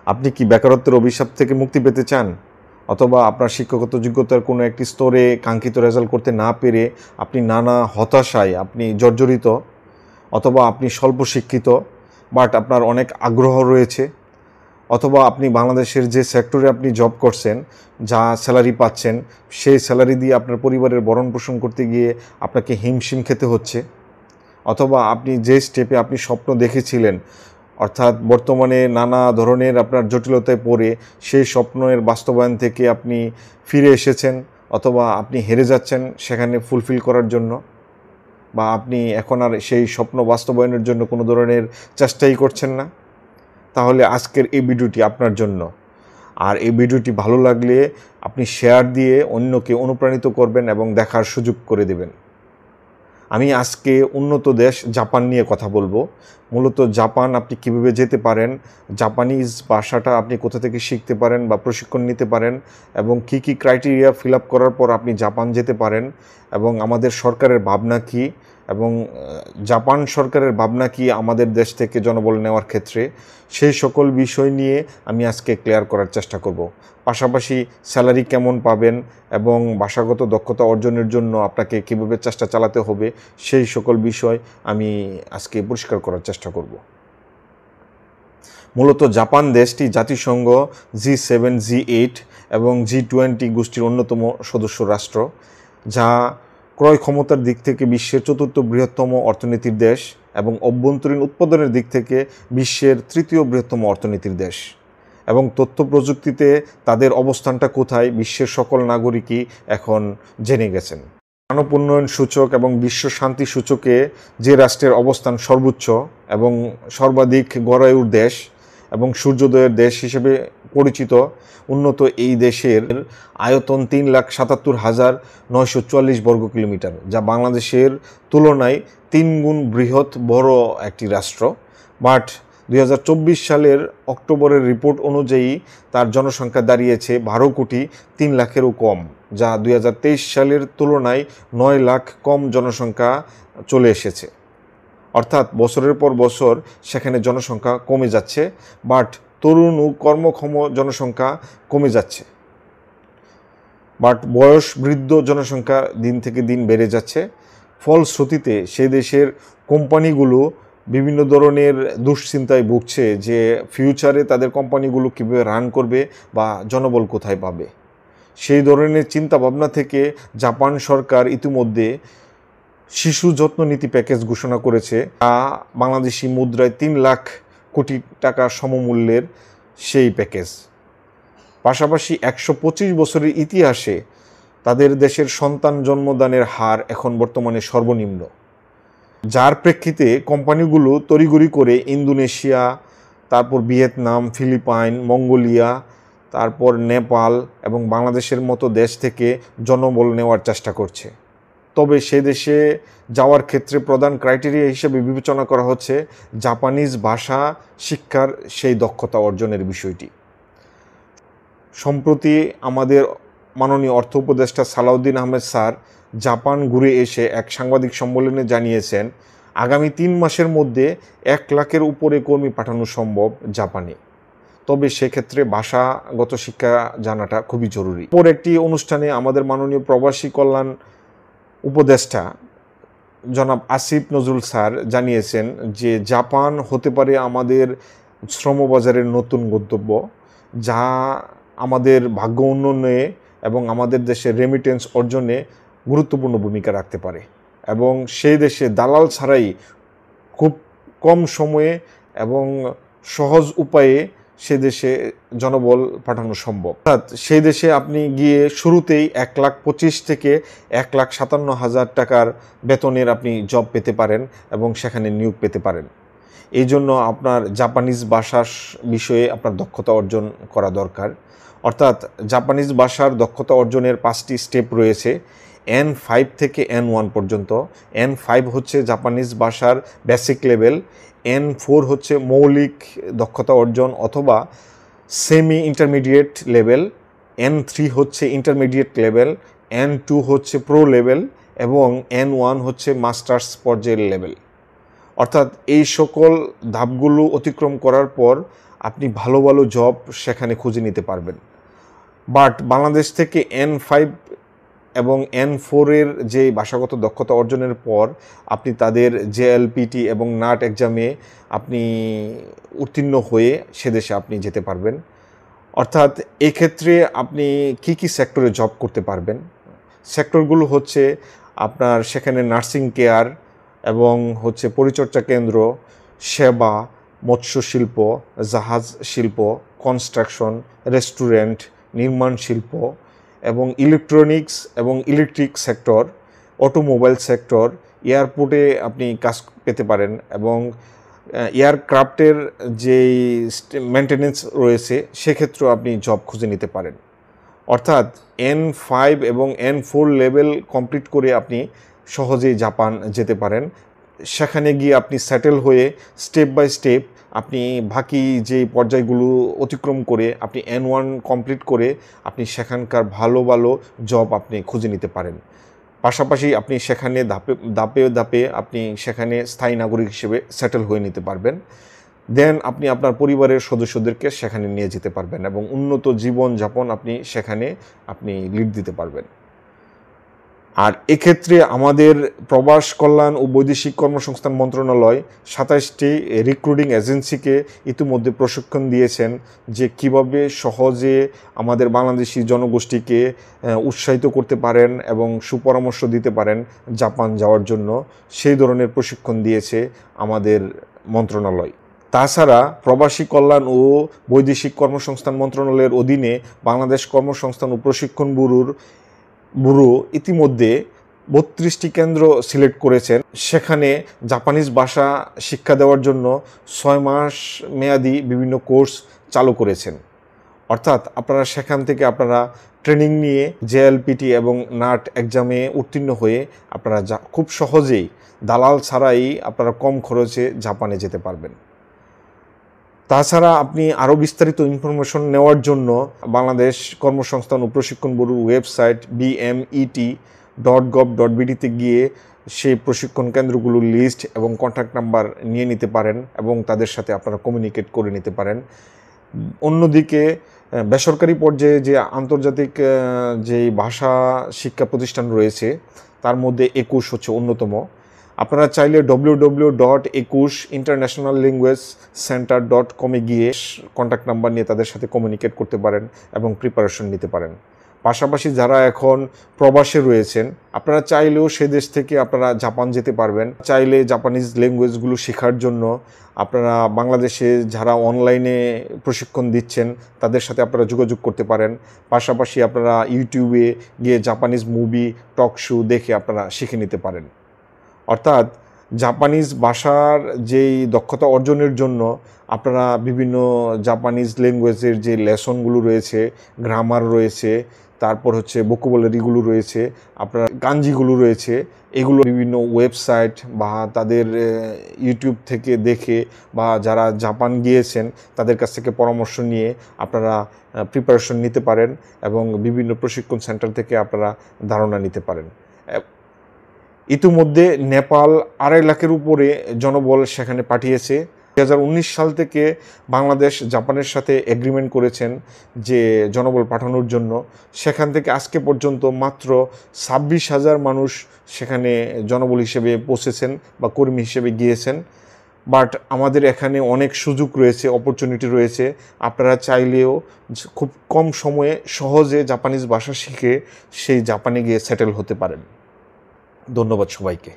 আপনি কি বেকারত্বের অভিশাপ থেকে মুক্তি পেতে চান? অথবা আপনার শিক্ষাগত যোগ্যতার কোনো একটি স্তরে কাঙ্ক্ষিত রেজাল্ট করতে না পেরে আপনি নানা হতাশায় আপনি জর্জরিত, অথবা আপনি স্বল্প শিক্ষিত বাট আপনার অনেক আগ্রহ রয়েছে, অথবা আপনি বাংলাদেশের যে সেক্টরে আপনি জব করছেন, যা স্যালারি পাচ্ছেন, সেই স্যালারি দিয়ে আপনার পরিবারের ভরণ পোষণ করতে গিয়ে আপনাকে হিমশিম খেতে হচ্ছে, অথবা আপনি যে স্টেপে আপনি স্বপ্ন দেখেছিলেন, অর্থাৎ বর্তমানে নানা ধরনের আপনার জটিলতায় পড়ে সেই স্বপ্নের বাস্তবায়ন থেকে আপনি ফিরে এসেছেন, অথবা আপনি হেরে যাচ্ছেন সেখানে ফুলফিল করার জন্য, বা আপনি এখন আর সেই স্বপ্ন বাস্তবায়নের জন্য কোনো ধরনের চেষ্টাই করছেন না, তাহলে আজকের এই ভিডিওটি আপনার জন্য। আর এই ভিডিওটি ভালো লাগলে আপনি শেয়ার দিয়ে অন্যকে অনুপ্রাণিত করবেন এবং দেখার সুযোগ করে দেবেন। আমি আজকে উন্নত দেশ জাপান নিয়ে কথা বলবো। মূলত জাপান আপনি কীভাবে যেতে পারেন, জাপানিজ ভাষাটা আপনি কোথা থেকে শিখতে পারেন বা প্রশিক্ষণ নিতে পারেন, এবং কি কি ক্রাইটেরিয়া ফিল আপ করার পর আপনি জাপান যেতে পারেন, এবং আমাদের সরকারের ভাবনা কী, এবং জাপান সরকারের ভাবনা কী আমাদের দেশ থেকে জনবল নেওয়ার ক্ষেত্রে, সেই সকল বিষয় নিয়ে আমি আজকে ক্লিয়ার করার চেষ্টা করব। পাশাপাশি স্যালারি কেমন পাবেন এবং ভাষাগত দক্ষতা অর্জনের জন্য আপনাকে কীভাবে চেষ্টা চালাতে হবে, সেই সকল বিষয় আমি আজকে পরিষ্কার করার চেষ্টা করব। মূলত জাপান দেশটি জাতিসংঘ G7, G8 এবং G20 গোষ্ঠীর অন্যতম সদস্য রাষ্ট্র, যা ক্রয় ক্ষমতার দিক থেকে বিশ্বের চতুর্থ বৃহত্তম অর্থনীতির দেশ এবং অভ্যন্তরীণ উৎপাদনের দিক থেকে বিশ্বের তৃতীয় বৃহত্তম অর্থনীতির দেশ। এবং তথ্য প্রযুক্তিতে তাদের অবস্থানটা কোথায় বিশ্বের সকল নাগরিকই এখন জেনে গেছেন। মানব উন্নয়ন সূচক এবং বিশ্ব শান্তি সূচকে যে রাষ্ট্রের অবস্থান সর্বোচ্চ এবং সর্বাধিক গড়ায়ুর দেশ এবং সূর্যোদয়ের দেশ হিসেবে পরিচিত উন্নত এই দেশের আয়তন 3,77,944 বর্গ কিলোমিটার, যা বাংলাদেশের তুলনায় 3 গুণ বৃহৎ বড় একটি রাষ্ট্র। বাট 2024 সালের অক্টোবরের রিপোর্ট অনুযায়ী তার জনসংখ্যা দাঁড়িয়েছে 12 কোটি 3 লাখেরও কম, যা 2023 সালের তুলনায় 9 লাখ কম জনসংখ্যা চলে এসেছে। অর্থাৎ বছরের পর বছর সেখানে জনসংখ্যা কমে যাচ্ছে, বাট তরুণ ও কর্মক্ষম জনসংখ্যা কমে যাচ্ছে, বাট বয়স বৃদ্ধ জনসংখ্যা দিন থেকে দিন বেড়ে যাচ্ছে। ফলশ্রুতিতে সেই দেশের কোম্পানিগুলো বিভিন্ন ধরনের দুশ্চিন্তায় ভুগছে যে ফিউচারে তাদের কোম্পানিগুলো কীভাবে রান করবে বা জনবল কোথায় পাবে। সেই ধরনের চিন্তাভাবনা থেকে জাপান সরকার ইতিমধ্যে শিশু যত্ন নীতি প্যাকেজ ঘোষণা করেছে, যা বাংলাদেশি মুদ্রায় 3 লাখ কোটি টাকা সমমূল্যের সেই প্যাকেজ। পাশাপাশি 125 বছরের ইতিহাসে তাদের দেশের সন্তান জন্মদানের হার এখন বর্তমানে সর্বনিম্ন, যার প্রেক্ষিতে কোম্পানিগুলো তড়িঘড়ি করে ইন্দোনেশিয়া, তারপর ভিয়েতনাম, ফিলিপাইন, মঙ্গোলিয়া, তারপর নেপাল এবং বাংলাদেশের মতো দেশ থেকে জনবল নেওয়ার চেষ্টা করছে। তবে সে দেশে যাওয়ার ক্ষেত্রে প্রধান ক্রাইটেরিয়া হিসেবে বিবেচনা করা হচ্ছে জাপানিজ ভাষা শিক্ষার সেই দক্ষতা অর্জনের বিষয়টি। সম্প্রতি আমাদের মাননীয় অর্থ উপদেষ্টা সালাউদ্দিন আহমেদ স্যার জাপান ঘুরে এসে এক সাংবাদিক সম্মেলনে জানিয়েছেন আগামী 3 মাসের মধ্যে 1 লাখের উপরে কর্মী পাঠানো সম্ভব জাপানে। তবে সেক্ষেত্রে ভাষাগত শিক্ষা জানাটা খুবই জরুরি। পর একটি অনুষ্ঠানে আমাদের মাননীয় প্রবাসী কল্যাণ উপদেষ্টা জনাব আসিফ নজরুল স্যার জানিয়েছেন যে জাপান হতে পারে আমাদের শ্রমবাজারের নতুন গন্তব্য, যা আমাদের ভাগ্য উন্নয়নে এবং আমাদের দেশের রেমিটেন্স অর্জনে গুরুত্বপূর্ণ ভূমিকা রাখতে পারে, এবং সেই দেশে দালাল ছাড়াই খুব কম সময়ে এবং সহজ উপায়ে সে দেশে জনবল পাঠানো সম্ভব। অর্থাৎ সেই দেশে আপনি গিয়ে শুরুতেই 1,25,000 থেকে 1,57,000 টাকার বেতনের আপনি জব পেতে পারেন এবং সেখানে নিয়োগ পেতে পারেন। এই জন্য আপনার জাপানিজ ভাষার বিষয়ে আপনার দক্ষতা অর্জন করা দরকার। অর্থাৎ জাপানিজ ভাষার দক্ষতা অর্জনের 5টি স্টেপ রয়েছে, N5 থেকে N1 পর্যন্ত। N5 হচ্ছে জাপানিজ ভাষার বেসিক লেভেল, N4 হচ্ছে মৌলিক দক্ষতা অর্জন অথবা সেমি ইন্টারমিডিয়েট লেভেল, N3 হচ্ছে ইন্টারমিডিয়েট লেভেল, N2 হচ্ছে প্রো লেভেল এবং N1 হচ্ছে মাস্টার্স পর্যায়ের লেভেল। অর্থাৎ এই সকল ধাপগুলো অতিক্রম করার পর আপনি ভালো ভালো জব সেখানে খুঁজে নিতে পারবেন। বাট বাংলাদেশ থেকে N5 এবং N4-এর যে ভাষাগত দক্ষতা অর্জনের পর আপনি তাদের JLPT এবং NAT এক্সামে আপনি উত্তীর্ণ হয়ে সে দেশে আপনি যেতে পারবেন। অর্থাৎ এক্ষেত্রে আপনি কি কি সেক্টরে জব করতে পারবেন? সেক্টরগুলো হচ্ছে আপনার সেখানে নার্সিং কেয়ার এবং হচ্ছে পরিচর্যা কেন্দ্র, সেবা, মৎস্য শিল্প, জাহাজ শিল্প, কনস্ট্রাকশন, রেস্টুরেন্ট, নির্মাণ শিল্প এবং ইলেকট্রনিক্স এবং ইলেকট্রিক সেক্টর, অটোমোবাইল সেক্টর, এয়ারপোর্টে আপনি কাজ পেতে পারেন এবং এয়ারক্রাফটের যেই মেনটেনেন্স রয়েছে সেক্ষেত্রেও আপনি জব খুঁজে নিতে পারেন। অর্থাৎ N5 এবং N4 লেভেল কমপ্লিট করে আপনি সহজেই জাপান যেতে পারেন। সেখানে গিয়ে আপনি সেটেল হয়ে স্টেপ বাই স্টেপ আপনি বাকি যে পর্যায়গুলো অতিক্রম করে আপনি N1 কমপ্লিট করে আপনি সেখানকার ভালো ভালো জব আপনি খুঁজে নিতে পারেন। পাশাপাশি আপনি সেখানে ধাপে ধাপে আপনি সেখানে স্থায়ী নাগরিক হিসেবে সেটেল হয়ে নিতে পারবেন। দেন আপনি আপনার পরিবারের সদস্যদেরকে সেখানে নিয়ে যেতে পারবেন এবং উন্নত জীবনযাপন আপনি সেখানে আপনি লিড দিতে পারবেন। আর এক্ষেত্রে আমাদের প্রবাস কল্যাণ ও বৈদেশিক কর্মসংস্থান মন্ত্রণালয় 27টি রিক্রুটিং এজেন্সিকে ইতিমধ্যে প্রশিক্ষণ দিয়েছেন যে কিভাবে সহজে আমাদের বাংলাদেশি জনগোষ্ঠীকে উৎসাহিত করতে পারেন এবং সুপরামর্শ দিতে পারেন জাপান যাওয়ার জন্য। সেই ধরনের প্রশিক্ষণ দিয়েছে আমাদের মন্ত্রণালয়। তাছাড়া প্রবাসী কল্যাণ ও বৈদেশিক কর্মসংস্থান মন্ত্রণালয়ের অধীনে বাংলাদেশ কর্মসংস্থান ও প্রশিক্ষণ ব্যুরো ইতিমধ্যে 32টি কেন্দ্র সিলেক্ট করেছেন। সেখানে জাপানিজ ভাষা শিক্ষা দেওয়ার জন্য 6 মাস মেয়াদি বিভিন্ন কোর্স চালু করেছেন। অর্থাৎ আপনারা সেখান থেকে আপনারা ট্রেনিং নিয়ে JLPT এবং NAT এক্সামে উত্তীর্ণ হয়ে আপনারা খুব সহজেই দালাল ছাড়াই আপনারা কম খরচে জাপানে যেতে পারবেন। তাছাড়া আপনি আরও বিস্তারিত ইনফরমেশন নেওয়ার জন্য বাংলাদেশ কর্মসংস্থান ও প্রশিক্ষণ ব্যুরোর ওয়েবসাইট bmet.gov.bd-তে গিয়ে সেই প্রশিক্ষণ কেন্দ্রগুলোর লিস্ট এবং কন্ট্যাক্ট নাম্বার নিয়ে নিতে পারেন এবং তাদের সাথে আপনারা কমিউনিকেট করে নিতে পারেন। অন্যদিকে বেসরকারি পর্যায়ে যে আন্তর্জাতিক যেই ভাষা শিক্ষা প্রতিষ্ঠান রয়েছে তার মধ্যে 21 হচ্ছে অন্যতম। আপনারা চাইলে www.21internationallanguagecenter.com-এ গিয়ে কন্ট্যাক্ট নাম্বার নিয়ে তাদের সাথে কমিউনিকেট করতে পারেন এবং প্রিপারেশন নিতে পারেন। পাশাপাশি যারা এখন প্রবাসে রয়েছেন আপনারা চাইলেও সে দেশ থেকে আপনারা জাপান যেতে পারবেন। চাইলে জাপানিজ ল্যাঙ্গুয়েজগুলো শেখার জন্য আপনারা বাংলাদেশে যারা অনলাইনে প্রশিক্ষণ দিচ্ছেন তাদের সাথে আপনারা যোগাযোগ করতে পারেন। পাশাপাশি আপনারা ইউটিউবে গিয়ে জাপানিজ মুভি, টক শো দেখে আপনারা শিখে নিতে পারেন। অর্থাৎ জাপানিজ ভাষার যেই দক্ষতা অর্জনের জন্য আপনারা বিভিন্ন জাপানিজ ল্যাঙ্গুয়েজের যে লেসনগুলো রয়েছে, গ্রামার রয়েছে, তারপর হচ্ছে ভোকাবুলারিগুলো রয়েছে, আপনার কাঞ্জিগুলো রয়েছে, এগুলো বিভিন্ন ওয়েবসাইট বা তাদের ইউটিউব থেকে দেখে বা যারা জাপান গিয়েছেন তাদের কাছ থেকে পরামর্শ নিয়ে আপনারা প্রিপারেশন নিতে পারেন এবং বিভিন্ন প্রশিক্ষণ সেন্টার থেকে আপনারা ধারণা নিতে পারেন। ইতিমধ্যে নেপাল 2.5 লাখের উপরে জনবল সেখানে পাঠিয়েছে। 2019 সাল থেকে বাংলাদেশ জাপানের সাথে এগ্রিমেন্ট করেছেন যে জনবল পাঠানোর জন্য। সেখান থেকে আজকে পর্যন্ত মাত্র 26,000 মানুষ সেখানে জনবল হিসেবে পৌঁছেছেন বা কর্মী হিসেবে গিয়েছেন। বাট আমাদের এখানে অনেক সুযোগ রয়েছে, অপরচুনিটি রয়েছে। আপনারা চাইলেও খুব কম সময়ে সহজে জাপানিজ ভাষা শিখে সেই জাপানে গিয়ে সেটেল হতে পারেন। ধন্যবাদ সবাইকে।